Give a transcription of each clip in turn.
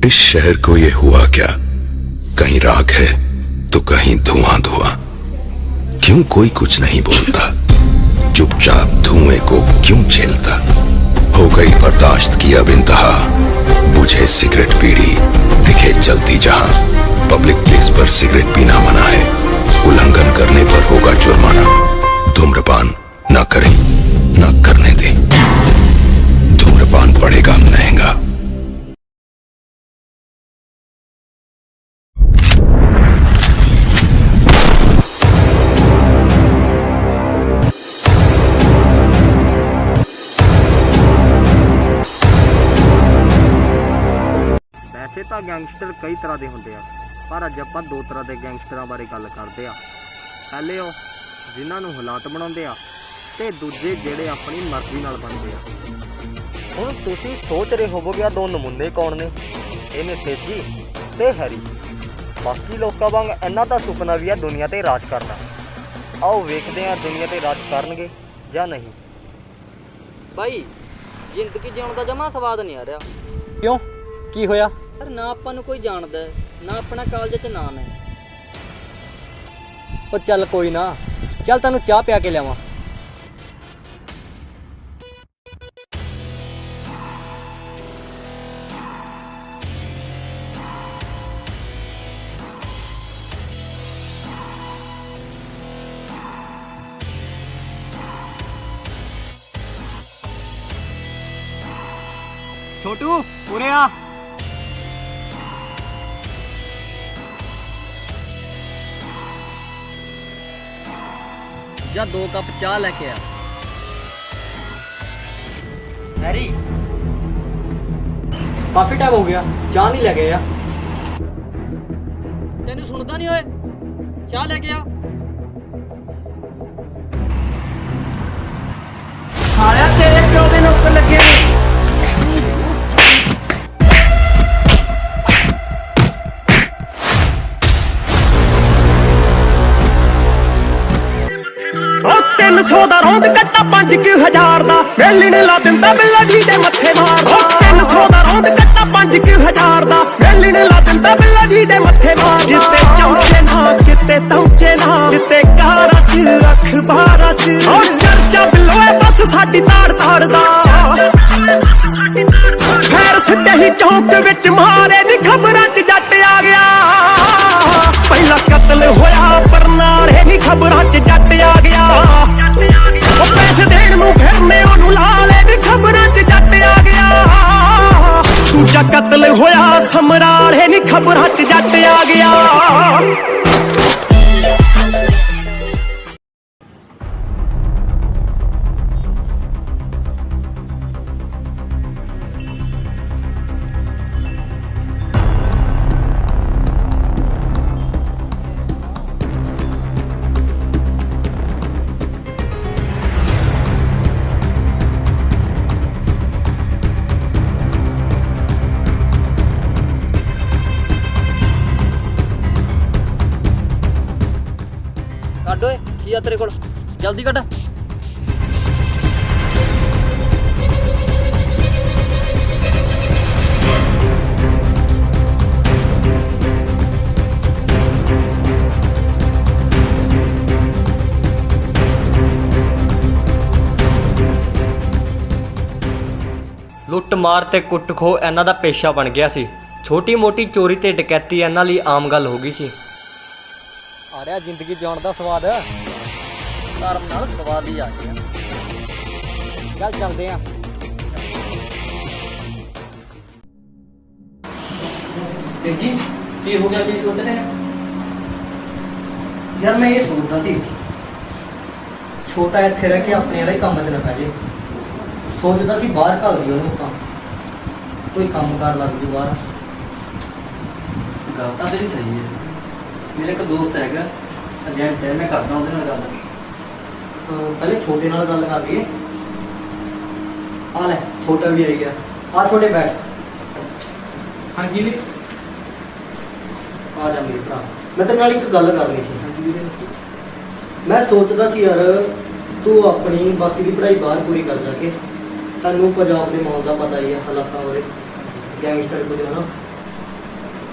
इस शहर को ये हुआ क्या? कहीं राख है तो कहीं धुआं धुआं। क्यों कोई कुछ नहीं बोलता? चुपचाप धुएं को क्यों झेलता? हो गई बर्दाश्त की अब इंतहा। बुझे सिगरेट बीड़ी दिखे जलती जहां। पब्लिक प्लेस पर सिगरेट पीना मना है। उल्लंघन करने पर होगा जुर्माना। धूम्रपान ना करें ना करने दें। धूम्रपान पड़ेगा महंगा। वैसे तो गैंगस्टर कई तरह के होंगे पर अज आप दो तरह के गैंगस्टरां बारे गल करते हैं। पहले वो जिन्होंने हालात बनाते हैं ते दूजे जेड़े अपनी मर्जी नाल बनते हैं। हुण तुसीं सोच रहे होवोगे दो नमूने कौन ने? इन्हें तेजी ते हैरी। बाकी लोगों वांग इन्हां दा सुपना भी है दुनिया ते राज करना। आओ वेखदे हैं दुनिया ते राज करनगे जां नहीं। भाई जिंदगी जिउण दा जमा स्वाद नहीं आ रहा। क्यों की होया? पर ना आपां नूं कोई जानदा है ना अपना कॉलेज च नाम है। ओ चल कोई ना, चल तैनूं चाह पिया के लियावां। छोटू उरे आ। जा 2 कप चाह लेके आ। हैरी काफी टाइम हो गया चाह नहीं लेके आ। तेनू सुनदा नहीं होए? चाह लेके आ। सालिया तेरे प्यो दे नौकर लगे ने। तीन सौ दा रौंद कट्टा 5000 दा वेली ने ला दिंदा बिल्ला जी दे मत्थे मार। 300 दा रौंद कट्टा 5000 दा वेली ने ला दिंदा बिल्ला जी दे मत्थे मार। किते चमचे ना किते तमचे ना किते कारा च अखबारा च ओ चर्चा बिलोए बस साडी ताड़ ताड़ दा। खैर सिद्धे ही चौक विच मारे नी खबरां च जट आ गया। पहला कत्ल होया पर नाले नी खबरां च जट आ गया। ओ पैसे देण नूं फिरने ओनू लाले नी खबरां च जट आ गया। दूजा कत्ल होया समराले नी खबरां च जट आ गया। ਕੱਢ ਓਏ ਕੀ ਆ ਤੇਰੇ ਕੋਲ? ਜਲਦੀ ਕੱਢ। ਲੁੱਟ ਮਾਰ ਤੇ ਕੁੱਟ ਖੋ ਇਹਨਾਂ ਦਾ ਪੇਸ਼ਾ ਬਣ ਗਿਆ ਸੀ। ਛੋਟੀ ਮੋਟੀ ਚੋਰੀ ਤੇ ਡਕੈਤੀ ਇਹਨਾਂ ਲਈ ਆਮ ਗੱਲ ਹੋ ਗਈ ਸੀ। ਆ ਰਿਹਾ ਜ਼ਿੰਦਗੀ ਜਿਉਣ ਦਾ ਸਵਾਦ। ਧਰਮ ਨਾਲ ਸਵਾਦ ਹੀ ਆ ਗਿਆ। ਚੱਲ ਚੱਲਦੇ ਆ। तेजी ਕੀ ਹੋ ਗਿਆ? ਕੀ ਸੋਚ ਰਹੇ हैं? यार मैं ये सोचता सी छोटा इत्थे रह के अपने वाले काम च ना पै जे। सोचता सी बाहर घल दी ओनू काम कोई काम कर लग जू बाहर। ਗੱਲ ਤਾਂ ਤੇਰੀ ਸਹੀ ਹੈ। मेरा एक दोस्त हैगा एजेंट है, मैं करता हूँ गल। पहले छोटे नाल गल कर लईए। आ ले छोटा भी आई गया। आ छोटे बैठ। हाँ जी आ जा मेरे भरा। मैं तेरे नाल एक गल करनी सी। मैं सोचदा सी यार तू अपनी बाकी की पढ़ाई बाहर पूरी कर जाके तैनूं पंजाब के माहौल का पता ही है हालात हो रहे गैंगस्टर कुछ है ना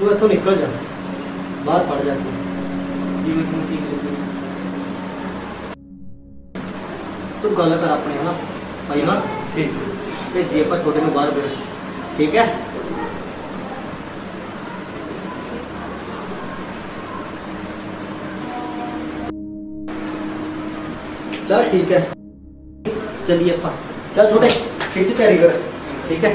ਤੂੰ ਇੱਥੋਂ ਨਿਕਲ ਜਾ, ਬਾਹਰ ਪੜ ਜਾ ਕੇ। ਜਿਵੇਂ ਕਿ ਠੀਕ ਲੱਗੇ। ਤੂੰ ਗੱਲ ਕਰ ਆਪਣੇ ਨਾਲ ਭਾਈ ਨਾਲ, ਠੀਕ ਤੇ ਜੇ ਆਪਾਂ ਛੋਟੇ ਨੂੰ ਬਾਹਰ ਭੇਜ, ਠੀਕ ਹੈ? चल ठीक है, चलिए अपा। चल छोटे ठीक से तैयारी कर, ठीक है?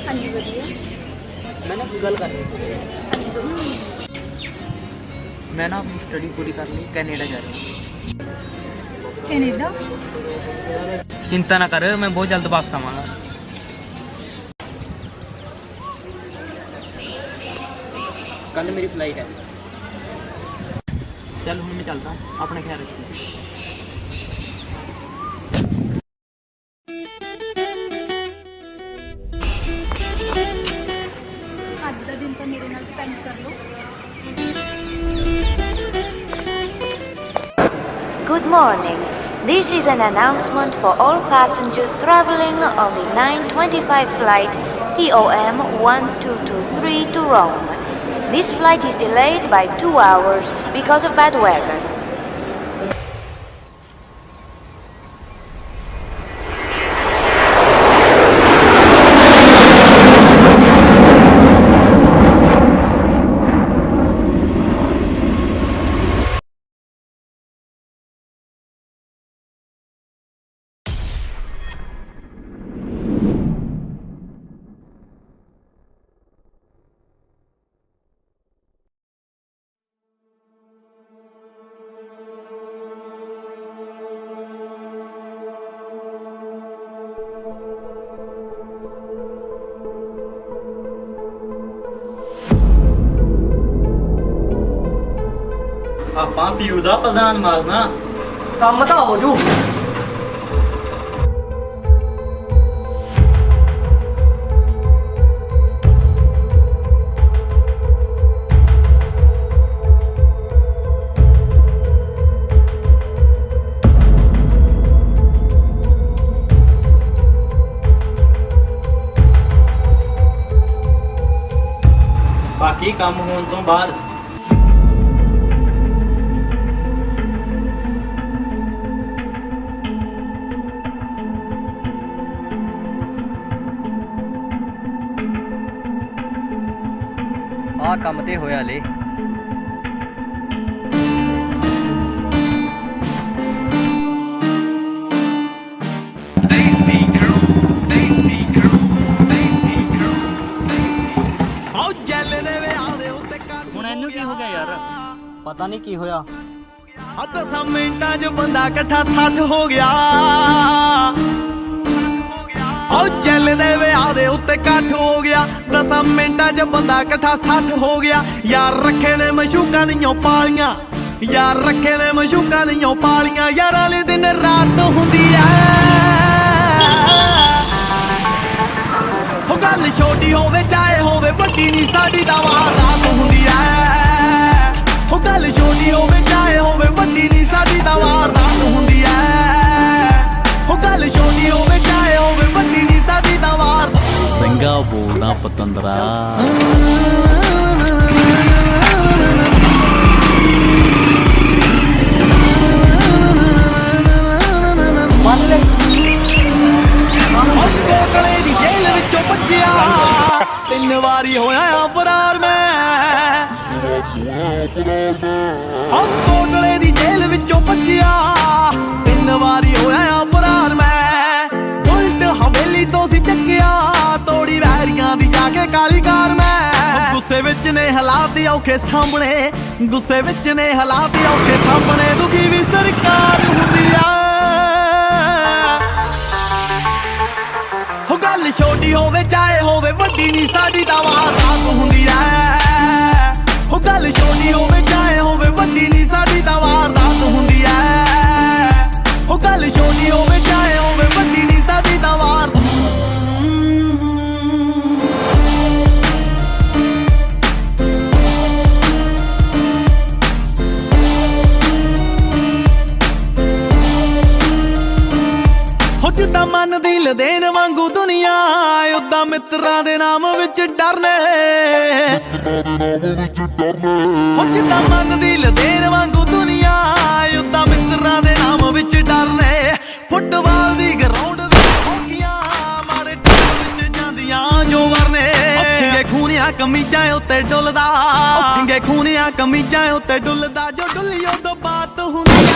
ਹਾਂਜੀ ਵਧੀਆ। मैं ना कोई गल कर रही ਹਾਂਜੀ ਦੋਨੋਂ मैं ना अपनी स्टडी पूरी कर ली, कनाडा जा रहा हूँ। ਕੈਨੇਡਾ। चिंता ना कर, मैं बहुत जल्द वापस आवांगा। कल मेरी फ्लाइट है। चल हूँ मैं चलता हूँ, अपना ख्याल रखिए। ਅੱਜ ਦਾ ਦਿਨ ਤਾਂ ਮੇਰੇ ਨਾਲ ਸਪੈਂਡ ਕਰ ਲਓ। Good morning. This is an announcement for all passengers traveling on the 9:25 flight TOM 1223 to Rome. This flight is delayed by 2 hours because of bad weather. ਆਪਾਂ ਪੀਊ ਦਾ ਪ੍ਰਧਾਨ ਮਾਰਨਾ, ਕੰਮ ਤਾਂ ਹੋ ਜੂ। ਬਾਕੀ ਕੰਮ ਹੋਣ ਤੋਂ ਬਾਅਦ ਆਹ ਕੰਮ ਤੇ ਹੋਇਆ ਲੈ। ਹੁਣ ਇਹਨੂੰ ਕੀ ਹੋ ਗਿਆ ਯਾਰ? ਪਤਾ ਨਹੀਂ ਕੀ ਹੋਇਆ। 10 ਮਿੰਟਾਂ 'ਚ ਬੰਦਾ ਇਕੱਠਾ 60 ਹੋ ਗਿਆ। ਉਹ ਚੱਲਦੇ ਵਿਆਹ ਦੇ ਉੱਤੇ ਇਕੱਠ ਹੋ ਗਿਆ। 10 ਮਿੰਟਾਂ 'ਚ ਬੰਦਾ ਇਕੱਠਾ 60 ਹੋ ਗਿਆ। ਯਾਰ ਰੱਖੇ ਨੇ ਮਸ਼ੂਕਾਂ ਦੀਆਂ ਪਾਲੀਆਂ, ਯਾਰ ਰੱਖੇ ਨੇ ਮਸ਼ੂਕਾਂ ਦੀਆਂ ਪਾਲੀਆਂ। ਯਾਰਾਂ ਵਾਲੇ ਦਿਨ ਰਾਤ ਹੁੰਦੀ ਐ। ਉਹ ਗੱਲ ਛੋਟੀ ਹੋਵੇ ਚਾਹੇ ਹੋਵੇ ਵੱਡੀ ਨਹੀਂ, ਸਾਡੀ ਤਾਂ ਵਾਰਦਾਤ ਹੁੰਦੀ ਐ। ਉਹ ਗੱਲ ਛੋਟੀ ਹੋਵੇ ਚਾਹੇ ਹੋਵੇ ਵੱਡੀ ਨਹੀਂ, ਸਾਡੀ ਤਾਂ ਵਾਰਦਾਤ ਹੁੰਦੀ ਐ। ਉਹ ਗੱਲ ਛੋਟੀ ਹੋਵੇ ਚਾਹੇ ਹੋਵੇ ਵੱਡੀ ਨਹੀਂ, ਸਾਡੀ ਤਾਂ ਵਾਰ। ਸਿੰਘਾ ਬੋਲਦਾ ਪਤੰਦਰਾ। ਕੋਟਲੇ ਦੀ ਜੇਲ੍ਹ ਵਿੱਚੋਂ ਭੱਜਿਆ 3 ਵਾਰੀ ਹੋਇਆ ਆ ਫਰਾਰ ਮੈਂ। ਕੋਟਲੇ ਦੀ ਜੇਲ੍ਹ ਵਿੱਚੋਂ ਭੱਜਿਆ 3 ਵਾਰੀ ਹੋਇਆ ਆ ਫਰਾਰ ਮੈਂ। ਉਲਟ ਹਵੇਲੀ ਤੋਂ ਸੀ ਚੱਕਿਆ ਤੋੜੀ ਵੈਰੀਆਂ ਦੀ ਜਾ ਕੇ ਕਾਲੀ ਕਾਰ ਮੈਂ। ਗੁੱਸੇ ਵਿੱਚ ਵਿੱਚ ਨੇ ਹਾਲਾਤ ਔਖੇ ਸਾਹਮਣੇ, ਗੁੱਸੇ ਵਿੱਚ ਨੇ ਹਾਲਾਤ ਔਖੇ ਸਾਹਮਣੇ, ਦੁਖੀ ਵੀ ਸਰਕਾਰ ਹੁੰਦੀ ਆ। ਹੋ ਗੱਲ ਛੋਟੀ ਹੋਵੇ ਚਾਹੇ ਹੋਵੇ ਵੱਡੀ ਨੀ ਸਾਡੀ ਤਾਂ ਵਾਰਦਾਤ ਹੁੰਦੀ ਐ। ਹੋ ਗੱਲ ਛੋਟੀ ਹੋਵੇ ਚਾਹੇ ਹੋਵੇ ਵੱਡੀ ਨੀ ਸਾਡੀ ਤਾਂ ਵਾਰਦਾਤ ਹੁੰਦੀ ਐ। ਹੋ ਗੱਲ ਛੋਟੀ ਹੋਵੇ ਚਾਹੇ ਹੋਵੇ ਵੱਡੀ ਨੀ ਸਾਡੀ ਤਾਂ ਵਾਰਦਾਤ। ਜਿੱਦਾਂ ਮਨ ਦਿਲ ਦੇਣ ਵਾਂਗੂ ਦੁਨੀਆ, ਉਦਾਂ ਮਿੱਤਰਾਂ ਦੇ ਨਾਮ ਵਿੱਚ ਡਰਨੇ। ਜਿੱਦਾਂ ਮਨ ਦਿਲ ਦੇਣ ਵਾਂਗੂ ਦੁਨੀਆ, ਉਦਾਂ ਮਿੱਤਰਾਂ ਦੇ ਨਾਮ ਵਿੱਚ ਡਰਨੇ। ਫੁੱਟਬਾਲ ਦੀ ਗਰਾਊਂਡ ਵਿੱਚ ਹੋਕੀਆਂ, ਮਾਰੇ ਟੀਮ ਵਿੱਚ ਜਾਂਦੀਆਂ ਜੋ ਵਰਨੇ। ਸਿੰਗੇ ਖੂਨਿਆ ਕਮੀਜ਼ਾਂ ਉੱਤੇ ਡੁੱਲਦਾ, ਸਿੰਗੇ ਖੂਨਿਆ ਕਮੀਜ਼ਾਂ ਉੱਤੇ ਡੁੱਲਦਾ, ਜੋ ਡੁੱਲੀ ਉਦੋਂ ਬਾਤ ਹੁੰਦੀ ਆ।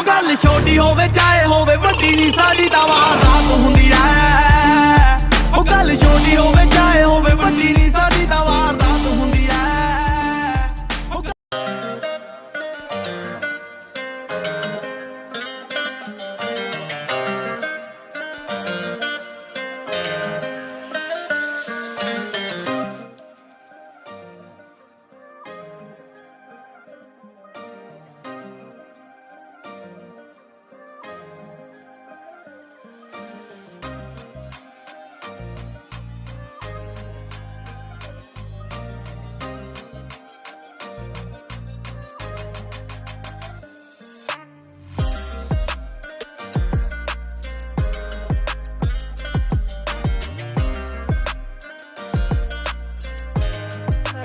ਗੱਲ ਛੋਟੀ ਹੋਵੇ ਚਾਹੇ ਹੋਵੇ ਵੱਡੀ ਨੀ ਸਾਡੀ ਤਾਂ ਵਾਰਦਾਤ ਹੁੰਦੀ ਐ। ਉਹ ਗੱਲ ਛੋਟੀ ਹੋਵੇ ਚਾਹੇ ਹੋਵੇ ਵੱਡੀ ਨੀ ਸਾਡੀ ਤਾਂ ਵਾਰਦਾਤ ਹੁੰਦੀ ਐ।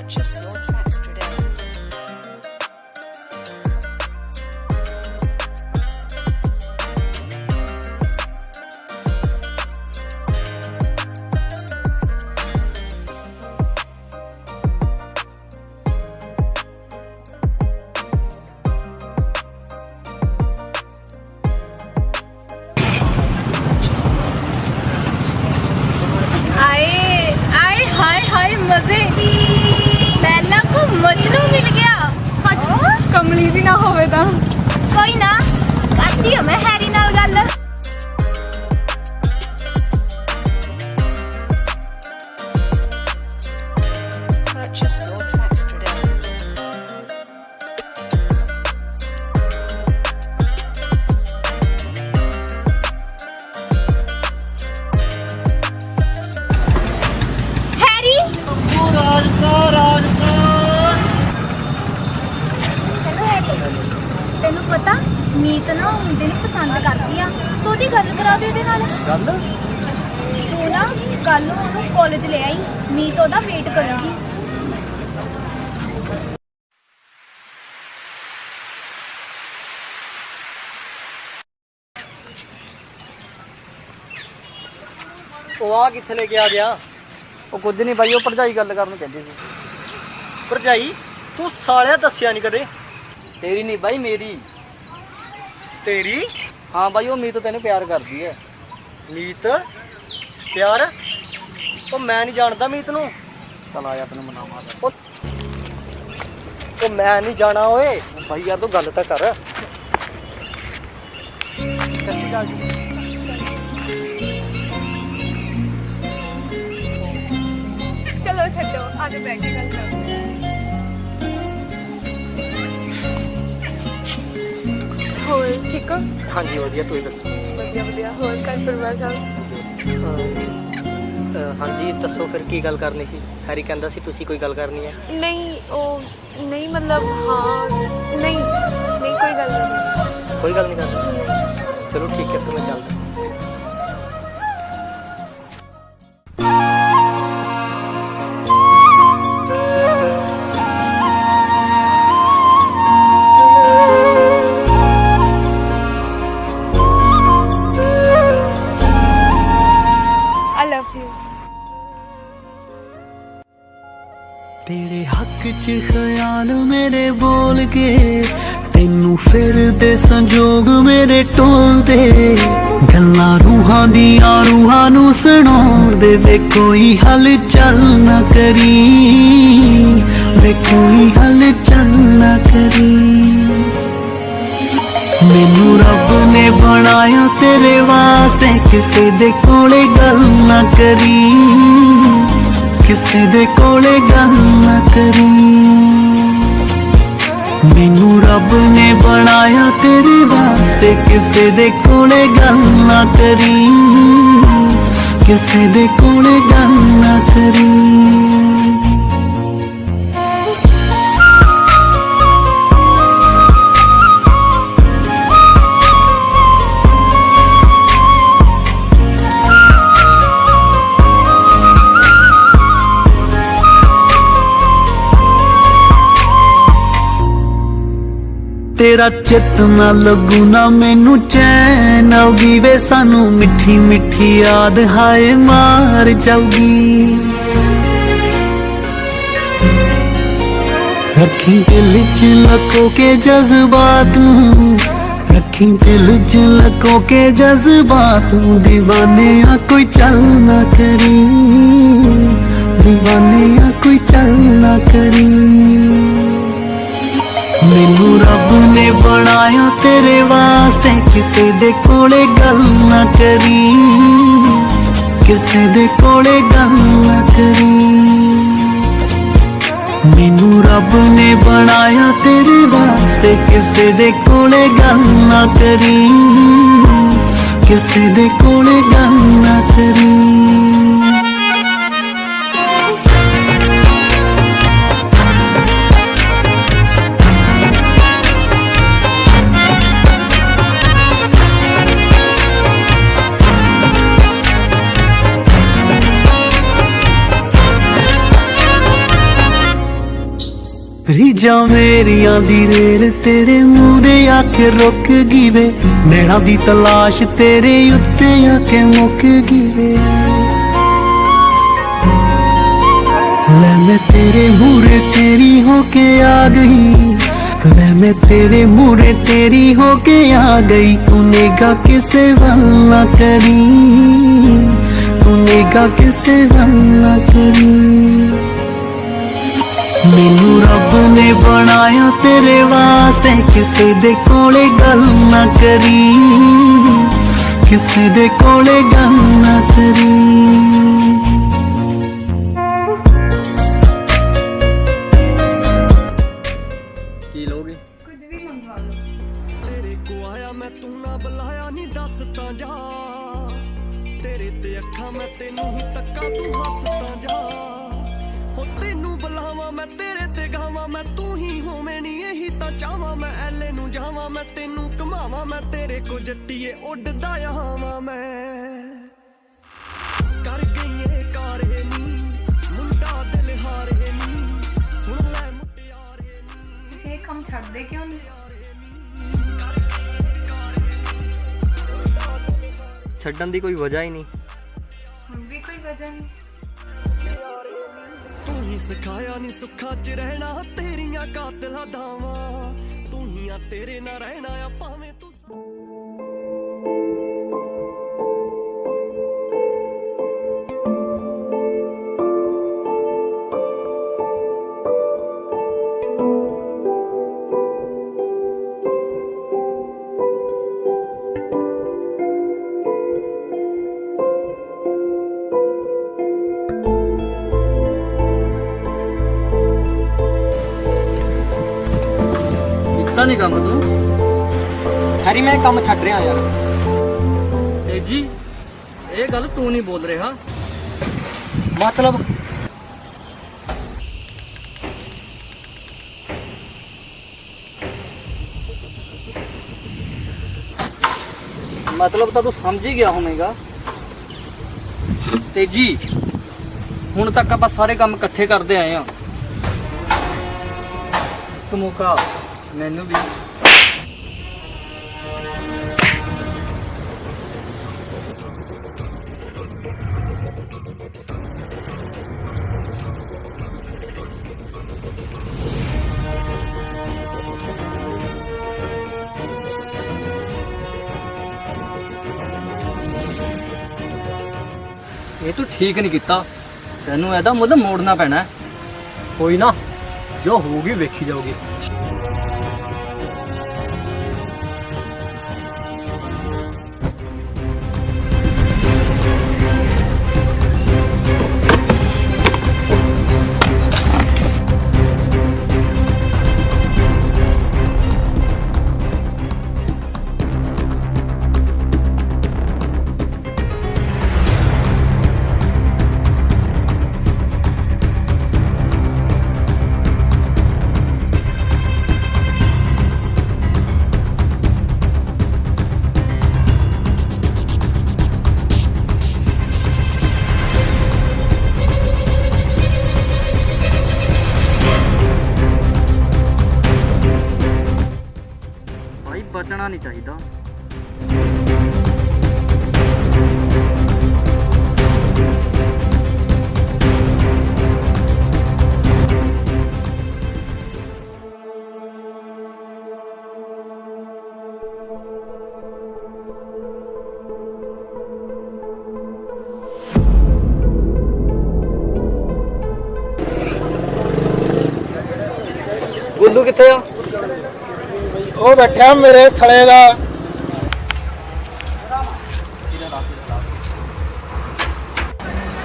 Purchase your tracks today. आए आए हाय हाय मजे, पहला को मजनू मिल गया। कमली जी ना होवे ता कोई ना, करती हूं मैं हैरी नाल गल। Purchase your tracks today. Harry ਤੈਨੂੰ ਪਤਾ ਮੀਤ ਨਾ ਮੁੰਡੇ ਨੂੰ ਪਸੰਦ ਕਰਦੀ ਆ, ਤੂੰ ਉਹਦੀ ਗੱਲ ਕਰਾ ਦੇ ਉਹਦੇ ਨਾਲ। ਗੱਲ ਤੂੰ ਨਾ ਕੱਲ ਨੂੰ ਉਹਨੂੰ ਕਾਲਜ ਲੈ ਆਈ, ਮੀਤ ਉਹਦਾ ਵੇਟ ਕਰੂਗੀ। ਉਹ ਆ ਕਿੱਥੇ ਲੈ ਕੇ ਆ ਗਿਆ? ਉਹ ਕੁਝ ਨਹੀਂ ਬਾਈ, ਉਹ ਭਰਜਾਈ ਗੱਲ ਕਰਨ ਕਹਿੰਦੀ ਸੀ। ਭਰਜਾਈ ਤੂੰ ਸਾਲਿਆ ਦੱਸਿਆ ਨਹੀਂ ਕਦੇ। ਤੇਰੀ ਨਹੀਂ ਬਾਈ, ਮੇਰੀ। ਤੇਰੀ? ਹਾਂ ਬਾਈ, ਉਹ ਮੀਤ ਤੈਨੂੰ ਪਿਆਰ ਕਰਦੀ ਹੈ। ਮੀਤ ਪਿਆਰ? ਉਹ ਮੈਂ ਨਹੀਂ ਜਾਣਦਾ ਮੀਤ ਨੂੰ। ਚਲ ਆ ਜਾ ਤੈਨੂੰ ਮਨਾਵਾਂ। ਉਹ ਮੈਂ ਨਹੀਂ ਜਾਣਾ ਓਏ। ਬਾਈ ਯਾਰ ਤੂੰ ਗੱਲ ਤਾਂ ਕਰ। ਚਲੋ ਛੱਡੋ, ਅੱਜ ਬੈਠ ਕੇ ਗੱਲ ਕਰਦੇ ਹਾਂ। ਹੋਰ ਠੀਕ ਹੋ? ਹਾਂਜੀ ਵਧੀਆ, ਤੂੰ ਦੱਸ। ਵਧੀਆ ਵਧੀਆ। ਹੋਰ ਘਰ ਪਰਿਵਾਰ ਸਭ? ਹਾਂਜੀ ਦੱਸੋ ਫਿਰ ਕੀ ਗੱਲ ਕਰਨੀ ਸੀ? ਹੈਰੀ ਕਹਿੰਦਾ ਸੀ ਤੁਸੀਂ ਕੋਈ ਗੱਲ ਕਰਨੀ ਹੈ। ਨਹੀਂ ਉਹ ਨਹੀਂ ਮਤਲਬ ਹਾਂ ਨਹੀਂ ਨਹੀਂ ਕੋਈ ਗੱਲ ਨਹੀਂ। ਕੋਈ ਗੱਲ ਨਹੀਂ ਕਰਨੀ? ਚਲੋ ਠੀਕ ਹੈ ਫਿਰ ਮੈਂ ਚੱਲਦਾ। तेरे हक च ख्याल मेरे बोल के ਤੈਨੂੰ ਫਿਰਦੇ ਸੰਜੋਗ ਮੇਰੇ ਟੋਲਦੇ ਗੱਲਾਂ ਰੂਹਾਂ ਦੀਆਂ ਰੂਹਾਂ ਨੂੰ ਸੁਣਾਉਂਦੇ ਵੇ ਕੋਈ ਹਲਚਲ ਨਾ ਕਰੀ ਵੇ ਕੋਈ ਹਲਚਲ ਨਾ ਕਰੀ ਮੈਨੂੰ ਰੱਬ ਨੇ ਬਣਾਇਆ ਤੇਰੇ ਵਾਸਤੇ ਕਿਸੇ ਦੇ ਕੋਲੇ ਗੱਲ ਨਾ ਕਰੀ ਕਿਸੇ ਦੇ ਕੋਲੇ ਗੱਲ ਨਾ ਕਰੀ ਮੈਨੂੰ ਰੱਬ ਨੇ ਬਣਾਇਆ ਤੇਰੇ ਵਾਸਤੇ ਕਿਸੇ ਦੇ ਕੋਲੇ ਗੱਲ ਨਾ ਕਰੀ ਕਿਸੇ ਦੇ ਕੋਲੇ ਗੱਲ ਨਾ ਕਰੀ तेरा चित ना लगू ना मैनू चैन आऊगी वे सानू मिठी मिठी याद हाय मार जाऊगी रखी दिल च लको के जज्बात नू रखी दिल च लको के जज्बात नू दीवाने आ कोई चल ना करी दीवाने आ कोई चल ना करी मैनू रब ने बनाया तेरे वास्ते किसे दे कोले गल ना करी किसे दे कोले गल ना करी मैनू रब ने बनाया तेरे वास्ते किसे दे कोले गल ना करी किसे दे कोले गल ना करी रीजा मेरिया दी रेल तेरे मूरे आके रुक गई वे नैना दी तलाश तेरे उत्ते आके मुक गई वे ले मैं तेरे मूरे तेरी होके आ गई ले मैं तेरे मूरे तेरी होके आ गई तूनेगा किसे वल ना करी तूनेगा किसे वल ना करी मैनू रब ने बनाया तेरे वास्ते किसे दे कोले गल ना करी किसे दे कोले गल ना करी की लोगे कुछ भी मंगवा लो तेरे को आया मैं तू ना बुलाया नहीं दसता जा तेरे ते अखा मैं तेनू ही तक्का तू हसता जा हो तेनू बुलावा मैं तेरे ते गावा मैं तू ही होवे नी यही तां चाहवा मैं ऐले नू जावा मैं तेनू घुमावा मैं तेरे को जट्टीए उड़दा आवा मैं कर गई कारे नी मुंडा दिल हारे नी सुन ले मुटियारे नी ये काम छड़ दे क्यों नहीं छड्डन दी कोई वजह ही नहीं ਹੁਣ ਵੀ ਕੋਈ ਵਜ੍ਹਾ ਨਹੀਂ तू ही सिखाया नी सुखा च रहना तेरिया कातला दावा तू ही आ तेरे ना रहना आ भावें तू नहीं काम तू हैरी मैं काम छड़ रहा यार तेजी ये गल तू नहीं बोल रहा मतलब मतलब तो तू समझ ही गया होवेगा तेजी हुण तक आप सारे काम इकट्ठे करते आए हैं तो मौका मैनू भी ਇਹ ਤੂੰ ਠੀਕ ਨਹੀਂ ਕੀਤਾ, ਤੈਨੂੰ ਇਹਦਾ ਮੁੱਲ ਮੋੜਨਾ ਪੈਣਾ। ਕੋਈ ਨਾ, ਜੋ ਹੋਊਗੀ ਵੇਖੀ ਜਾਊਗੀ। ਭਾਈ ਬਚਣਾ ਨਹੀਂ ਚਾਹੀਦਾ। ਗੁੱਲੂ ਕਿੱਥੇ ਆ? ਉਹ ਬੈਠਿਆ ਮੇਰੇ ਸਲੇ ਦਾ।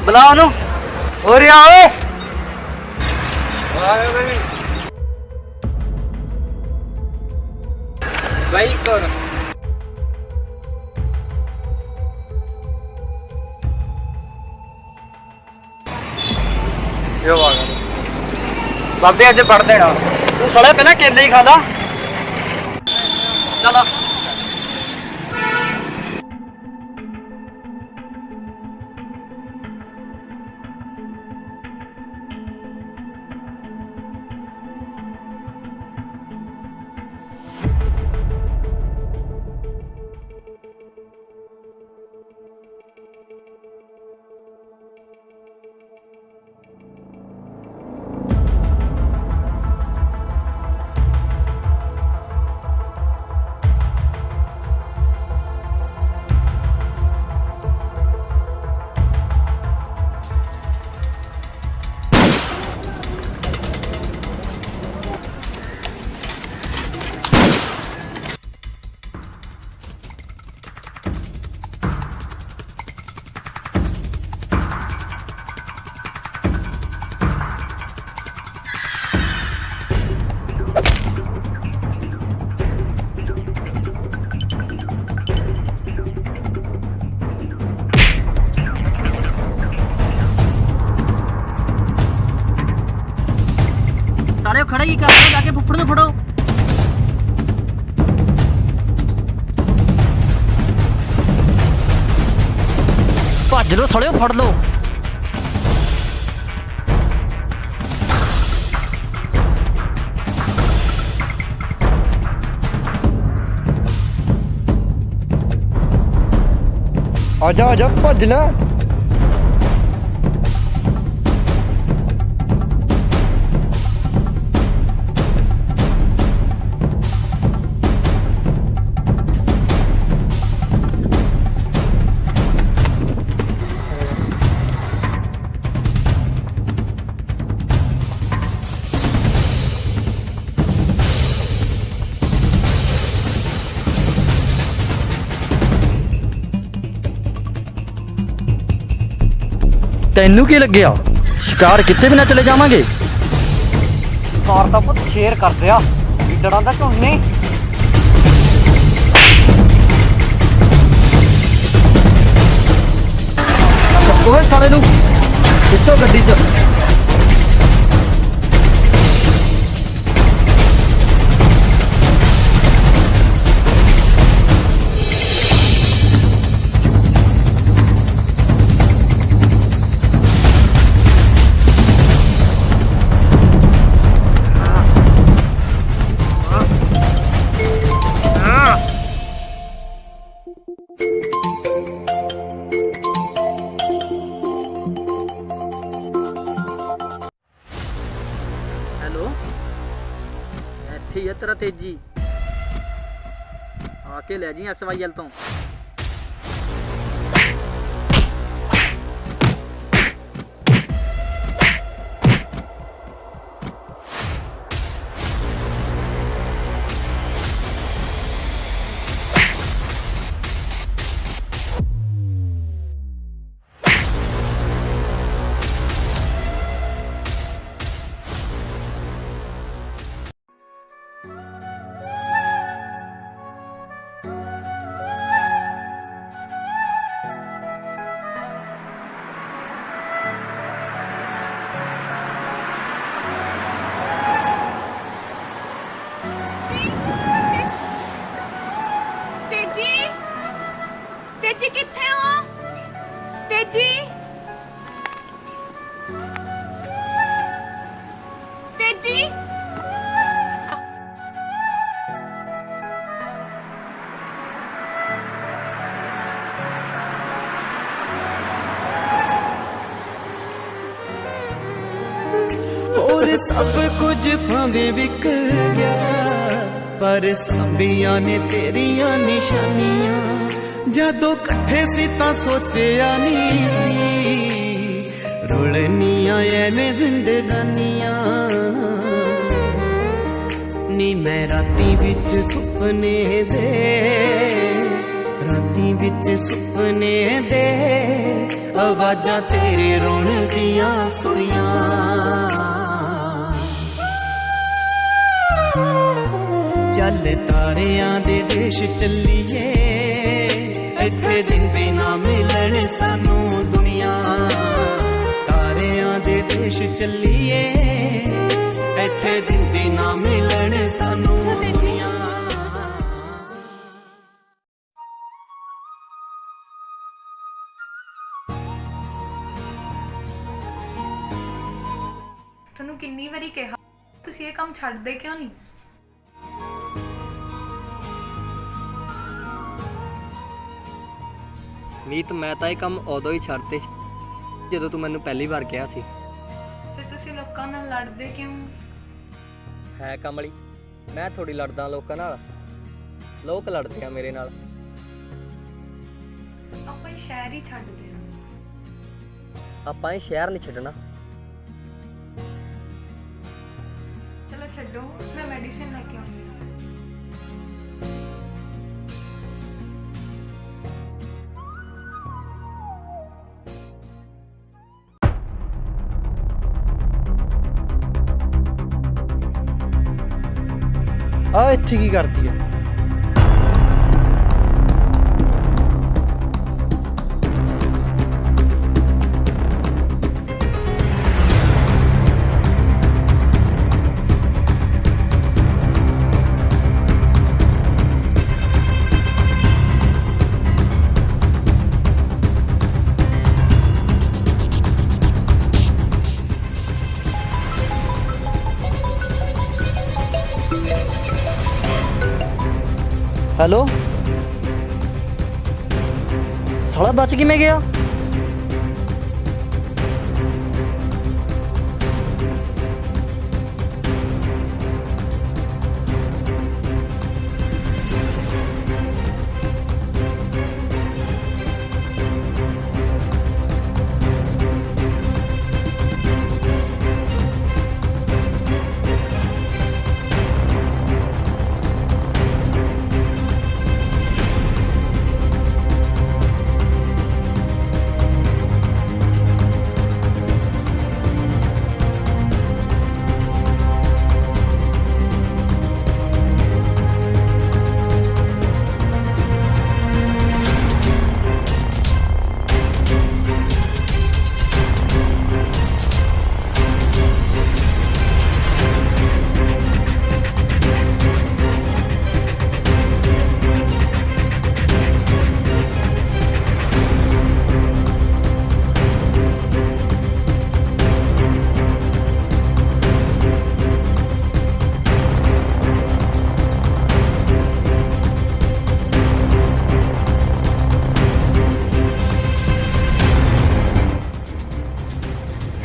ਬੁਲਾ ਉਹਨੂੰ। ਹੋ ਰਿਹਾ ਓਏ। ਬਾਈ ਕਰ ਬਾਬੇ ਅੱਜ ਪੜ ਦੇਣਾ। ਤੂੰ ਸਲੇ ਪਹਿਲਾਂ ਕੇਲੇ ਹੀ ਖਾਦਾ। ਚੱਲ साले खड़े ही कर रहे हो, जाके फुफड़ में फड़ो। भज लो साले, फड़ लो। आजा आजा भज ले। ਤੈਨੂੰ ਕੀ ਲੱਗਿਆ ਸ਼ਿਕਾਰ ਕਿੱਥੇ ਵੀ ਨਾ ਚਲੇ ਜਾਵਾਂਗੇ? ਕਾਰ ਦਾ ਪੁੱਤ ਸ਼ੇਰ ਕਰਦੇ ਆ ਲੀਡਰਾਂ ਦਾ ਝੁੰਡ ਨਹੀਂ। ਓਏ ਸਾਲੇ ਨੂੰ ਕਿੱਥੋਂ ਗੱਡੀ 'ਚ ਇੱਥੇ ਹੀ ਆ ਤੇਰਾ ਤੇਜੀ, ਆ ਕੇ ਲੈ ਜੀ SYL ਤੋਂ। तेजी तेजी और सब कुछ भावे विक गया पर साबियां ने तेरिया निशानियां जदों कट्ठे सी तां सोचिया नहीं सी रुलनियां एवें जिंदगानियां नी मैं राती विच सुपने दे राती विच सुपने दे आवाजां तेरे रोण दियां सुनियां चल तारियां दे देश चलिए इत्थे दिन भी ना मिलन सानू दुनिया तारियां दे देश चलिए इत्थे दिन भी ना मिलन सानू दुनिया। ਤੁਹਾਨੂੰ ਕਿੰਨੀ ਵਾਰੀ ਕਿਹਾ ਤੁਸੀਂ ਇਹ ਕੰਮ ਛੱਡਦੇ ਕਿਉਂ ਨਹੀਂ? ਮੀਤ ਮੈਂ ਤਾਂ ਇਹ ਕੰਮ ਉਦੋਂ ਹੀ ਛੱਡਤੇ ਸੀ ਜਦੋਂ ਤੂੰ ਮੈਨੂੰ ਪਹਿਲੀ ਵਾਰ ਕਿਹਾ ਸੀ। ਫਿਰ ਤੁਸੀਂ ਲੋਕਾਂ ਨਾਲ ਲੜਦੇ ਕਿਉਂ? ਹੈ ਕਮਲੀ, ਮੈਂ ਥੋੜੀ ਲੜਦਾ ਲੋਕਾਂ ਨਾਲ, ਲੋਕ ਲੜਦੇ ਆ ਮੇਰੇ ਨਾਲ। ਆਪਾਂ ਇਹ ਸ਼ਹਿਰ ਹੀ ਛੱਡਦੇ ਹਾਂ। ਆਪਾਂ ਇਹ ਸ਼ਹਿਰ ਨਹੀਂ ਛੱਡਣਾ। ਚਲੋ ਛੱਡੋ, ਮੈਂ ਮੈਡੀਸਿਨ ਲੈ ਕੇ ਆਉਂਦੀ ਹਾਂ। ਆ ਇੱਥੇ ਕੀ ਕਰਦੀ ਆ? हेलो साला बच किवें गया?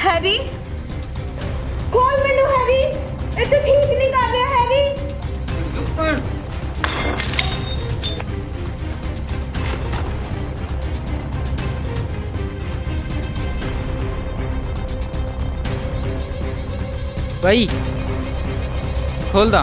हैरी खोल मैनू हैरी इत्थे ठीक नहीं कर रहा हैरी भाई खोल दा।